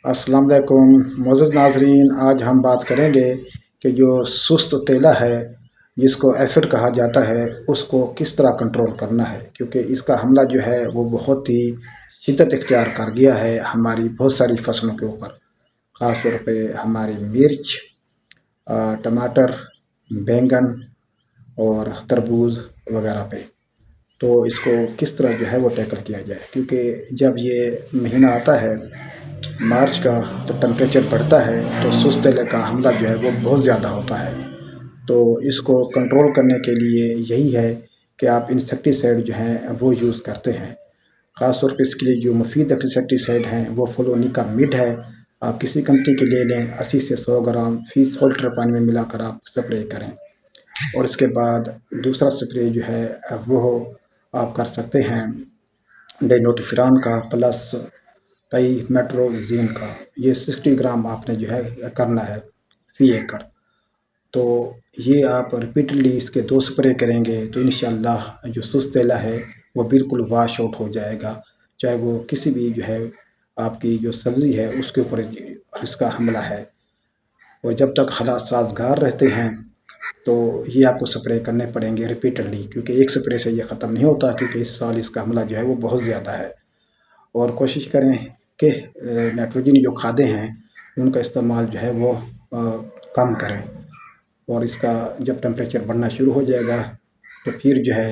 السلام علیکم معزز ناظرین، آج ہم بات کریں گے کہ جو سست تیلا ہے جس کو ایفڈ کہا جاتا ہے اس کو کس طرح کنٹرول کرنا ہے، کیونکہ اس کا حملہ جو ہے وہ بہت ہی شدت اختیار کر گیا ہے ہماری بہت ساری فصلوں کے اوپر، خاص طور پہ ہماری مرچ، ٹماٹر، بینگن اور تربوز وغیرہ پہ۔ تو اس کو کس طرح جو ہے وہ ٹیکل کیا جائے، کیونکہ جب یہ مہینہ آتا ہے مارچ کا تو ٹمپریچر بڑھتا ہے تو سست تیلے کا حملہ جو ہے وہ بہت زیادہ ہوتا ہے۔ تو اس کو کنٹرول کرنے کے لیے یہی ہے کہ آپ انسیکٹیسائڈ جو ہیں وہ یوز کرتے ہیں، خاص طور پہ اس کے لیے جو مفید انسیکٹیسائڈ ہیں وہ فلونیکا مڈ ہے۔ آپ کسی کمپنی کے لے لیں، 80 سے 100 گرام فی لیٹر پانی میں ملا کر آپ سپرے کریں، اور اس کے بعد دوسرا سپرے جو ہے وہ آپ کر سکتے ہیں ڈینوٹیفران کا پلس کئی میٹروزین کا، یہ 60 گرام آپ نے جو ہے کرنا ہے فی ایکڑ۔ تو یہ آپ ریپیٹڈلی اس کے 2 سپرے کریں گے تو انشاءاللہ جو سست تیلا ہے وہ بالکل واش آؤٹ ہو جائے گا، چاہے وہ کسی بھی جو ہے آپ کی جو سبزی ہے اس کے اوپر اس کا حملہ ہے۔ اور جب تک حالات سازگار رہتے ہیں تو یہ آپ کو سپرے کرنے پڑیں گے ریپیٹڈلی، کیونکہ ایک سپرے سے یہ ختم نہیں ہوتا، کیونکہ اس سال اس کا حملہ جو ہے وہ بہت زیادہ ہے۔ اور کوشش کریں کہ نائٹروجن جو کھادیں ہیں ان کا استعمال جو ہے وہ کم کریں، اور اس کا جب ٹمپریچر بڑھنا شروع ہو جائے گا تو پھر جو ہے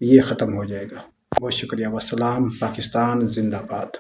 یہ ختم ہو جائے گا۔ بہت شکریہ، والسلام، پاکستان زندہ باد۔